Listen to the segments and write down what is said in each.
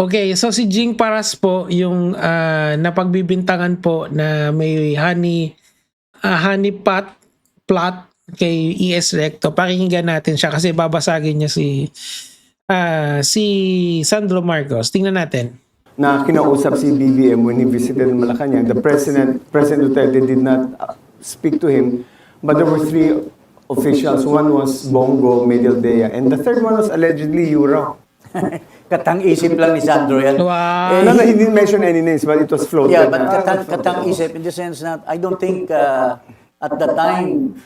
Okay, so si Jing Paras po yung napagbibintangan po na may honeypot plot kay ES Recto. Pakinggan natin siya kasi babasagin niya si Sandro Marcos. Tingnan natin. Na kinausap si BBM when he visited Malacanang. The President Duterte did not speak to him, but there were three officials. One was Bongo, Medialdea, and the third one was allegedly Euro. Katang-isip lang ni Sandro yan. Wow. No, he didn't mention any names, but it was floated. Yeah, but katang-isip in the sense that I don't think at the time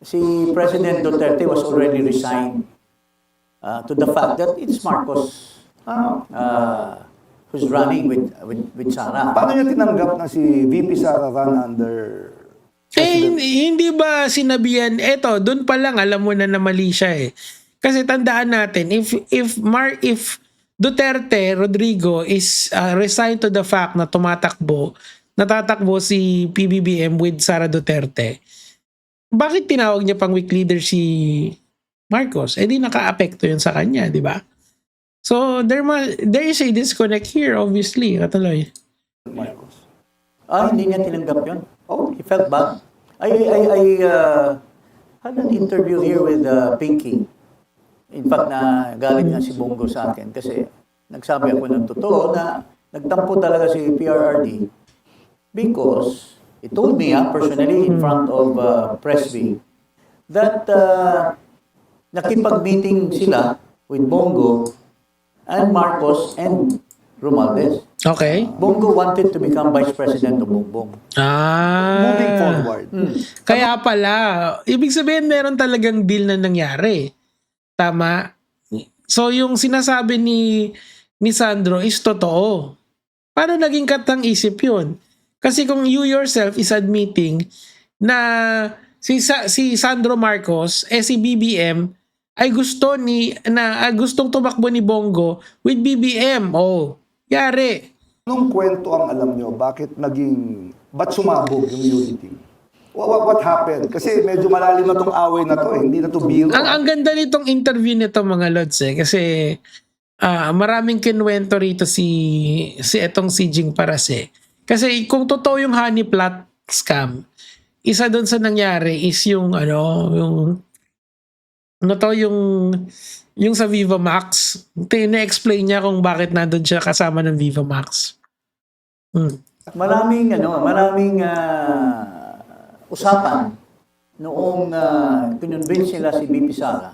si President Duterte was already resigned to the fact that it's Marcos who's running with Sara. Paano niya tinanggap na si VP Sara run under Hindi ba sinabihan, eto, doon pa lang alam mo na mali siya eh. Kasi tandaan natin, if Duterte Rodrigo is resigned to the fact na natatakbo si PBBM with Sara Duterte, bakit tinawag niya pang weak leader si Marcos? Eh di naka-apekto yun sa kanya, di ba? So there is a disconnect here, obviously, Katuloy. Marcos? Hindi niya tinanggap yun. He felt bad. I had an interview here with Pinky. In fact, galing nga si Bongo sa akin kasi nagsabi ako ng totoo na nagtampo talaga si PRRD because he told me personally in front of Pressby that nakipag-meeting sila with Bongo and Marcos and Romualdez. Okay. Bongo wanted to become Vice President of Bongbong. Moving forward. Kaya pala, ibig sabihin meron talagang deal na nangyari. Tama? So yung sinasabi ni Sandro is totoo. Paano naging katang-isip yun? Kasi kung you yourself is admitting na si Sandro Marcos, si BBM, ay gustong tumakbo ni Bongo with BBM. Oh, yari. Anong kwento ang alam nyo? Ba't sumabog yung unity? What happened? Kasi medyo malalim na tong away na to. Hindi na to biro. Ang ganda nitong interview nito mga lods kasi maraming kinwento rito si Jing Paras eh. Kasi kung totoo yung honey plot scam, isa doon sa nangyari is yung sa Viva Max. Na-explain niya kung bakit nandun siya kasama ng Viva Max. Maraming usapan noong pinunvince nila si BP Sara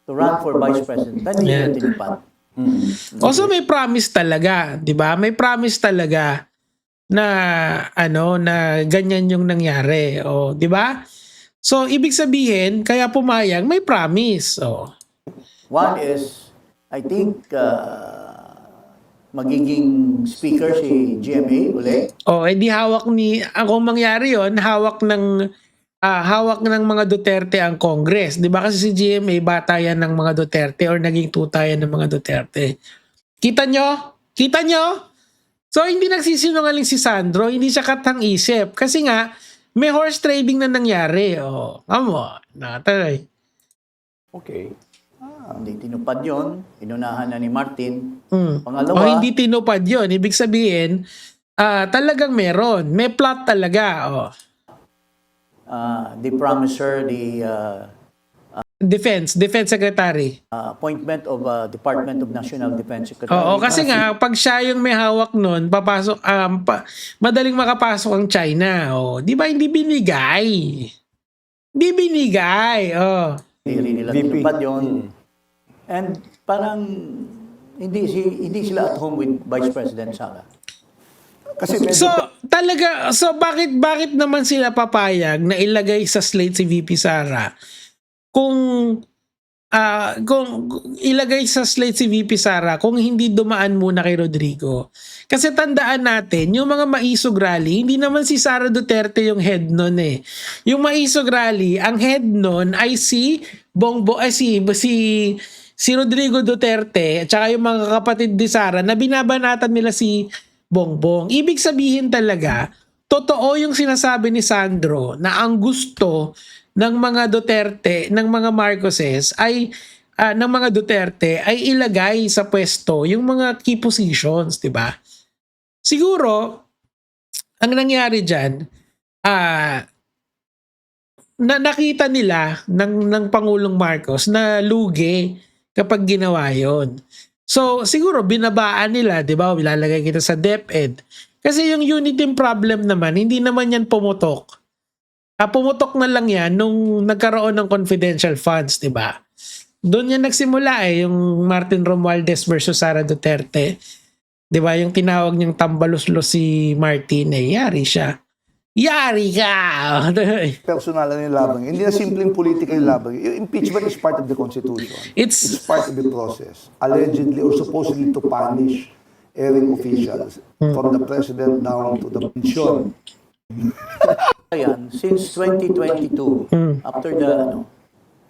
to run for Vice President. Hindi niya tinupad. Also may promise talaga, 'di ba? May promise talaga na na ganyan yung nangyari, 'di ba? So ibig sabihin, kaya pumayag, may promise. One is I think magiging speaker si GMA uli. Edi kung mangyari yon, hawak ng mga Duterte ang Congress. 'Di ba kasi si GMA bata yan ng mga Duterte or naging tuta yan ng mga Duterte. Kita nyo? So hindi nagsisinungaling si Sandro, hindi siya katang-isip kasi nga may horse trading na nangyari. Nakatay. Okay. Hindi tinupad yun. Inunahan na ni Martin. Pangalawa, hindi tinupad yun. Ibig sabihin, talagang meron. May plot talaga. the promiser, the Defense Secretary. appointment of Department of National Defense Secretary. Kasi nga, pag siya yung may hawak nun, papasok, madaling makapasok ang China. Di ba hindi binigay? Hindi binigay. Hindi nila tinupad yun. And parang hindi sila at home with Vice President Sara. Kasi medyo So bakit naman sila papayag na ilagay sa slate si VP Sara? Kung ilagay sa slate si VP Sara kung hindi dumaan muna kay Rodrigo. Kasi tandaan natin, yung mga maisog rally, hindi naman si Sara Duterte yung head nun eh. Yung maisog rally, ang head nun ay si Rodrigo Duterte at saka yung mga kapatid ni Sara na binabanatan nila si Bongbong. Ibig sabihin talaga, totoo yung sinasabi ni Sandro na ang gusto ng mga Duterte, ng mga Marcoses ay ng mga Duterte ay ilagay sa pwesto yung mga key positions, 'di ba? Siguro ang nangyari diyan, nakita nila ng Pangulong Marcos na lugi kapag ginawa 'yon. So siguro binabaan nila, 'di ba? Ilalagay kita sa DepEd. Kasi yung unity problem naman, hindi naman yan pumutok. Pumutok na lang yan nung nagkaroon ng confidential funds, 'di ba? Doon yan nagsimula yung Martin Romualdez versus Sara Duterte. 'Di ba? Yung tinawag niyang tambaluslos si Martin, yari siya. Yari ka! Personal na yung labang. Hindi na simpleng political yung labang. Yung impeachment is part of the Constitution. It's part of the process. Allegedly or supposedly to punish erring officials from the president down to the pension. Ayan, since 2022, after the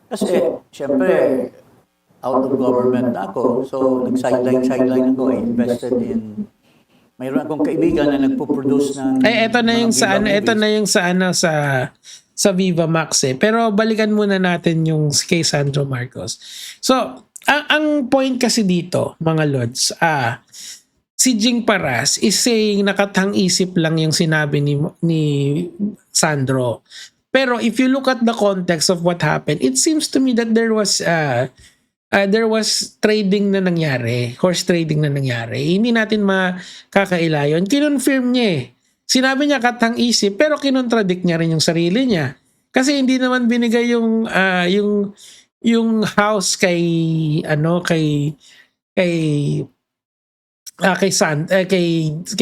kasi syempre out of government na ako, so nag-sideline ako, I invested in, mayroon akong kaibigan na nagpo-produce ng Ito na yung mga sa sa Viva Max eh. Pero balikan muna natin yung kay Sandro Marcos. So, ang point kasi dito, mga lods, si Jing Paras is saying nakatang isip lang yung sinabi ni Sandro. Pero if you look at the context of what happened, it seems to me that there was trading na nangyari, horse trading na nangyari. Hindi natin makakaila yun. Kinonfirm niya eh. Sinabi niya katang isip, pero kinontradict niya rin yung sarili niya. Kasi hindi naman binigay yung house kay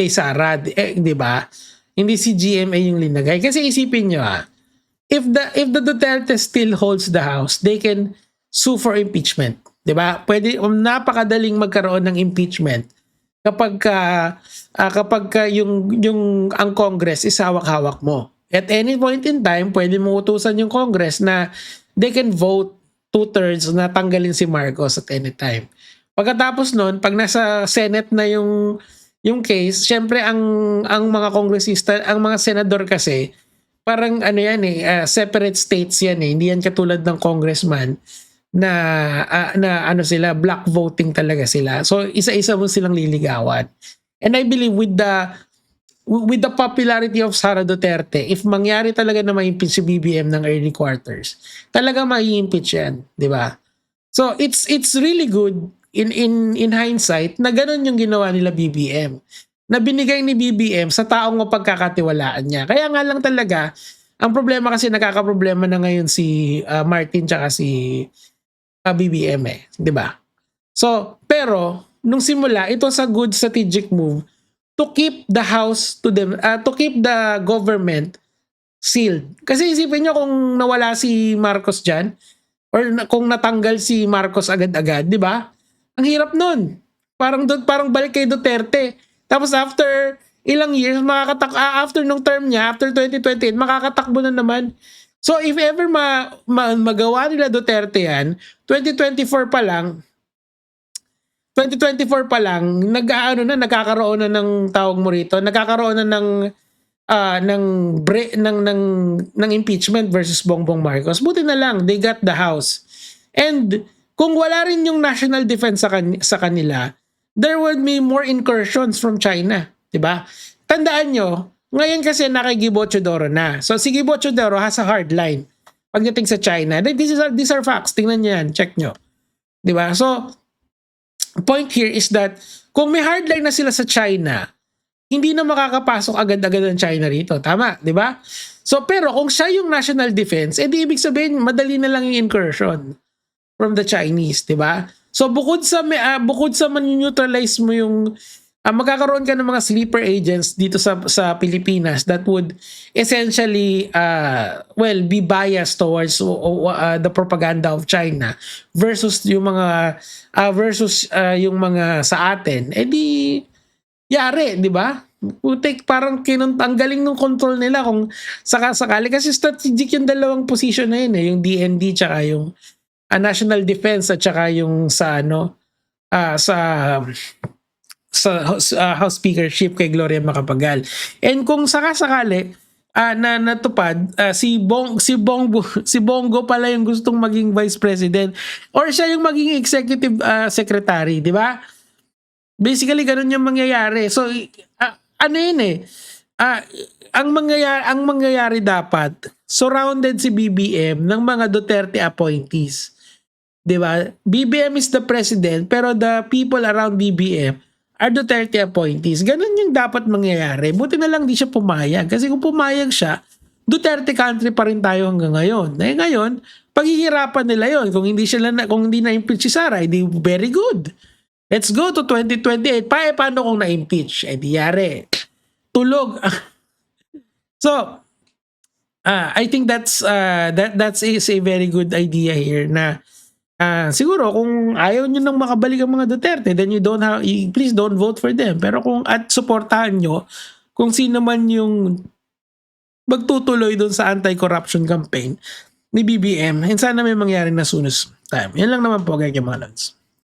Sara, di ba? Hindi si GMA yung linagay. Kasi isipin niyo if the Duterte still holds the house, they can sue for impeachment, 'di ba? Pwede napakadaling magkaroon ng impeachment kapag yung ang Congress is hawak-hawak mo. At any point in time, pwede mo utusan yung Congress na they can vote 2/3 na tanggalin si Marcos at any time. Pagkatapos nun, pag nasa Senate na yung case, syempre ang mga kongresista, ang mga senador kasi parang separate states yan eh. Hindi yan katulad ng congressman na sila, black voting talaga sila. So isa-isa mo silang liligawan. And I believe with the popularity of Sara Duterte, if mangyari talaga na ma-impeach si BBM ng early quarters, talaga ma-impeach yan, di ba? So it's really good in hindsight na ganun yung ginawa nila BBM. Na binigay ni BBM sa taong mapagkakatiwalaan niya. Kaya nga lang talaga, ang problema kasi nakakaproblema na ngayon si Martin tsaka si BBM eh, 'di ba? So, pero nung simula, ito sa good strategic move to keep the house to keep the government sealed. Kasi isipin niyo kung nawala si Marcos diyan or kung natanggal si Marcos agad-agad, 'di ba? Ang hirap nun. Parang balik kay Duterte. Tapos after ilang years, after nung term niya, after 2028, makakatakbo na naman. So if ever magawa nila Duterte yan, 2024 pa lang, nagkakaroon na ng tawag mo rito, nagkakaroon na ng impeachment versus Bongbong Marcos. Buti na lang, they got the house. And kung wala rin yung national defense sa kanila, there would be more incursions from China, 'di ba? Tandaan nyo, ngayon kasi naka Gibo Teodoro na. So si Gibo Teodoro has a hard line pagdating sa China. These are facts. Tingnan niyo yan, check nyo. 'Di ba? So point here is that kung may hard line na sila sa China, hindi na makakapasok agad-agad ang China rito. Tama, 'di ba? So pero kung siya yung national defense, edi ibig sabihin madali na lang yung incursion from the Chinese, 'di ba? So bukod sa man-neutralize mo yung magkakaroon ka ng mga sleeper agents dito sa Pilipinas that would essentially be biased towards the propaganda of China versus yung mga sa atin. Di yari, 'di ba? Parang ang galing ng control nila kung sakali kasi strategic yung dalawang position na yun yung DND tsaka yung National Defense at saka yung sa House Speakership kay Gloria Macapagal. And kung sakasakali na natupad, si Bongo pala yung gustong maging vice president or siya yung maging executive secretary, di ba? Basically ganun yung mangyayari. So ano yun eh? Ang mangyayari dapat surrounded si BBM ng mga Duterte appointees. 'Di ba? BBM is the president pero the people around BBM are Duterte appointees. Ganun yung dapat mangyayari. Buti na lang di siya pumayag. Kasi kung pumayag siya, Duterte country pa rin tayo hanggang ngayon. Eh ngayon, paghihirapan nila yon. Kung hindi na-impeach si Sara, hindi very good. Let's go to 2028. Paano kung na-impeach? Eh di yari. Tulog. So, I think that's is a very good idea here na siguro kung ayaw nyo nang makabalik ang mga Duterte, then please don't vote for them. Pero at supportahan nyo kung sino man yung magtutuloy doon sa anti-corruption campaign ni BBM, and sana may mangyari na soon as time. Yan lang naman po, mga lods.